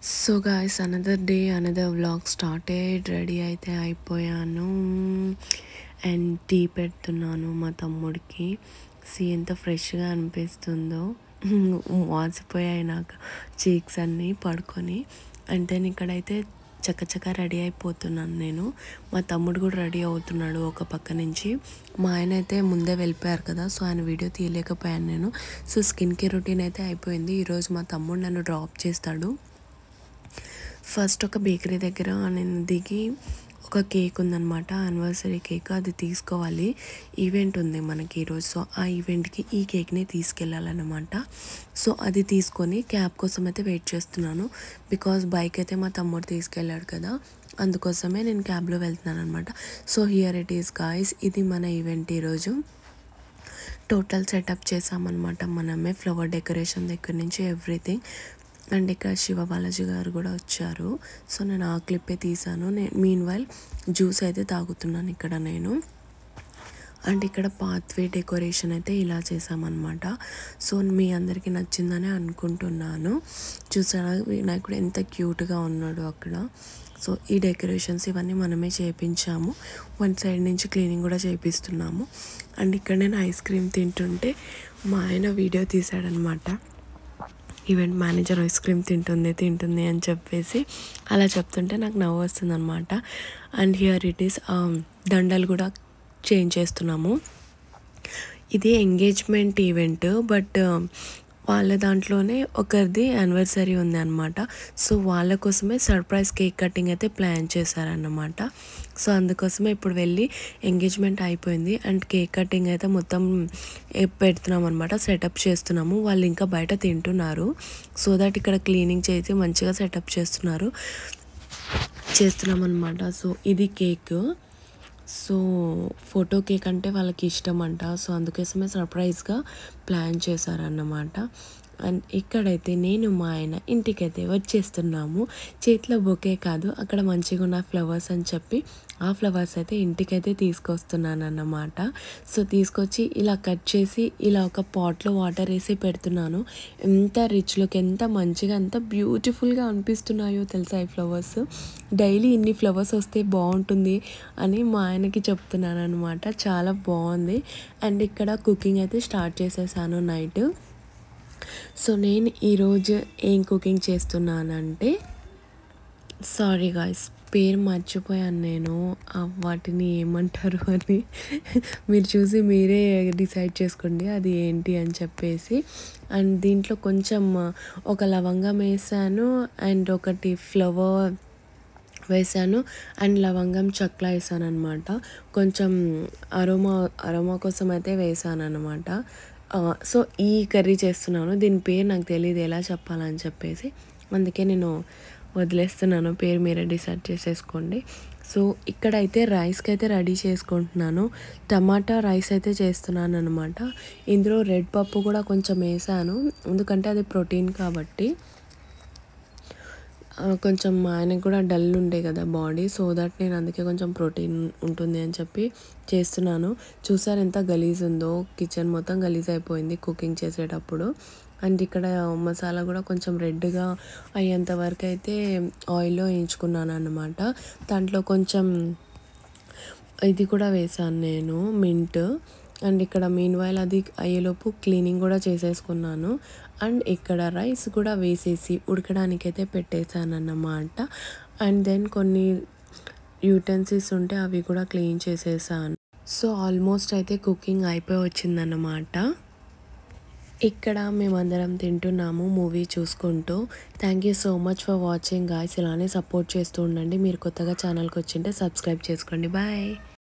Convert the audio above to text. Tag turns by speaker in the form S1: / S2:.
S1: So guys another day another vlog started. Ready అయితే అయిపోయాను and tea పెడుతున్నాను మా తమ్ముడికి. ఎంత ఫ్రెష్గా అనిపిస్తుందో. వాసిపోయాయి నాకు చీక్స్ అన్నీ పడుకొని. అండ్ దెన్ ఇక్కడైతే చక్కచక్క రెడీ అయిపోతున్నాను నేను. మా తమ్ముడు కూడా రెడీ అవుతున్నాడు ఒక పక్క నుంచి. మా ఆయన అయితే ముందే వెళ్ళిపోయారు కదా, సో ఆయన వీడియో తీయలేకపోయాను నేను. సో స్కిన్ కేర్ రొటీన్ అయితే అయిపోయింది. ఈరోజు మా తమ్ముడు నన్ను డ్రాప్ చేస్తాడు. ఫస్ట్ ఒక బేకరీ దగ్గర నేను దిగి ఒక కేక్ ఉందన్నమాట, యానివర్సరీ కేక్. అది తీసుకోవాలి, ఈవెంట్ ఉంది మనకి ఈరోజు. సో ఆ ఈవెంట్కి ఈ కేక్ని తీసుకెళ్ళాలన్నమాట. సో అది తీసుకొని క్యాబ్ కోసం అయితే వెయిట్ చేస్తున్నాను. బికాజ్ బైక్ అయితే మా తమ్ముడు తీసుకెళ్ళాడు కదా, అందుకోసమే నేను క్యాబ్లో వెళ్తున్నాను అనమాట. So here it is guys, ఇది మన ఈవెంట్ ఈరోజు. టోటల్ సెటప్ చేసామన్నమాట మనమే, ఫ్లవర్ డెకరేషన్ దగ్గర నుంచి ఎవ్రీథింగ్. అండ్ ఇక్కడ శివ బాలాజీ గారు కూడా వచ్చారు. సో నేను ఆ క్లిప్పే తీసాను. మీన్ వైల్ జ్యూస్ అయితే తాగుతున్నాను ఇక్కడ నేను. అండ్ ఇక్కడ పాత్వే డెకరేషన్ అయితే ఇలా చేసామన్నమాట. సో మీ అందరికీ నచ్చిందని అనుకుంటున్నాను. చూసారా వినాయకుడు ఎంత క్యూట్గా ఉన్నాడు అక్కడ. సో ఈ డెకరేషన్స్ ఇవన్నీ మనమే చేయించాము. వన్ సైడ్ నుంచి క్లీనింగ్ కూడా చేయిస్తున్నాము. అండ్ ఇక్కడ నేను ఐస్ క్రీమ్ తింటుంటే మా ఆయన వీడియో తీశాడనమాట. ఈవెంట్ మేనేజర్ ఐస్ క్రీమ్ తింటుంది అని చెప్పేసి అలా చెప్తుంటే నాకు నవ్వు వస్తుంది అనమాట. అండ్ హియర్ ఇట్ ఈస్ దండలు కూడా చేంజ్ చేస్తున్నాము. ఇది ఎంగేజ్మెంట్ ఈవెంట్, బట్ వాళ్ళ దాంట్లోనే ఒకరిది యానివర్సరీ ఉంది అనమాట. సో వాళ్ళ కోసమే సర్ప్రైజ్ కేక్ కటింగ్ అయితే ప్లాన్ చేశారన్నమాట. సో అందుకోసమే ఇప్పుడు వెళ్ళి ఎంగేజ్మెంట్ అయిపోయింది అండ్ కేక్ కటింగ్ అయితే మొత్తం పెడుతున్నాం అనమాట, సెటప్ చేస్తున్నాము. వాళ్ళు ఇంకా బయట తింటున్నారు. సో దట్ ఇక్కడ క్లీనింగ్ చేసి మంచిగా సెటప్ చేస్తున్నాం అనమాట. సో ఇది కేక్. సో ఫోటో కేక్ అంటే వాళ్ళకి ఇష్టం అంట. సో అందుకోసమే సర్ప్రైజ్గా ప్లాన్ చేశారన్నమాట. అండ్ ఇక్కడైతే నేను మా ఆయన ఇంటికైతే వచ్చేస్తున్నాము. చేతిలో బొకే కాదు, అక్కడ మంచిగా ఉన్న ఫ్లవర్స్ అని చెప్పి ఆ ఫ్లవర్స్ అయితే ఇంటికైతే తీసుకొస్తున్నాను అన్నమాట. సో తీసుకొచ్చి ఇలా కట్ చేసి ఇలా ఒక పాట్లో వాటర్ వేసి పెడుతున్నాను. ఎంత రిచ్ లుక్, ఎంత మంచిగా, ఎంత బ్యూటిఫుల్గా అనిపిస్తున్నాయో తెలుసా ఈ ఫ్లవర్స్. డైలీ ఇన్ని ఫ్లవర్స్ వస్తే బాగుంటుంది అని మా ఆయనకి చెప్తున్నాను అనమాట. చాలా బాగుంది. అండ్ ఇక్కడ కుకింగ్ అయితే స్టార్ట్ చేసేసాను నైట్. సో నేను ఈరోజు ఏం కుకింగ్ చేస్తున్నానంటే, సారీ గాయ్స్ పేరు మర్చిపోయాను నేను, వాటిని ఏమంటారు అని మీరు చూసి మీరే డిసైడ్ చేసుకోండి అది ఏంటి అని చెప్పేసి. అండ్ దీంట్లో కొంచెం ఒక లవంగం వేసాను అండ్ ఒకటి ఫ్లవర్ వేసాను అండ్ లవంగం చెక్క వేసాను అనమాట. కొంచెం అరోమా కోసం అయితే వేసాను అనమాట. సో ఈ కర్రీ చేస్తున్నాను. దీని పేరు నాకు తెలియదు ఎలా చెప్పాలని చెప్పేసి, అందుకే నేను వదిలేస్తున్నాను. పేరు మీరే డిసైడ్ చేసేసుకోండి. సో ఇక్కడైతే రైస్కి అయితే రెడీ చేసుకుంటున్నాను. టమాటా రైస్ అయితే చేస్తున్నాను అనమాట. ఇందులో రెడ్ పప్పు కూడా కొంచెం వేసాను, ఎందుకంటే అది ప్రోటీన్ కాబట్టి. కొంచెం ఆయనకు కూడా డల్ ఉండే కదా బాడీ, సో దట్ నేను అందుకే కొంచెం ప్రోటీన్ ఉంటుంది అని చెప్పి చేస్తున్నాను. చూసారు ఎంత గలీజ్ ఉందో, కిచెన్ మొత్తం గలీజ్ అయిపోయింది కుకింగ్ చేసేటప్పుడు. అండ్ ఇక్కడ మసాలా కూడా కొంచెం రెడ్గా అయ్యేంత వరకు అయితే ఆయిల్లో వేయించుకున్నాను అన్నమాట. దాంట్లో కొంచెం ఇది కూడా వేసాను నేను, మింట్. అండ్ ఇక్కడ మీన్ వైల్ అది అయ్యేలోపు క్లీనింగ్ కూడా చేసేసుకున్నాను. అండ్ ఇక్కడ రైస్ కూడా వేసేసి ఉడకడానికైతే పెట్టేశాను అన్నమాట. అండ్ దెన్ కొన్ని యూటెన్సిల్స్ ఉంటే అవి కూడా క్లీన్ చేసేసాను. సో ఆల్మోస్ట్ అయితే కుకింగ్ అయిపోయి వచ్చిందన్నమాట. ఇక్కడ మేమందరం తింటున్నాము మూవీ చూసుకుంటూ. Thank you so much for watching guys. ఇలానే సపోర్ట్ చేస్తూ ఉండండి. మీరు కొత్తగా ఛానల్కి వచ్చింటే సబ్స్క్రైబ్ చేసుకోండి. బాయ్.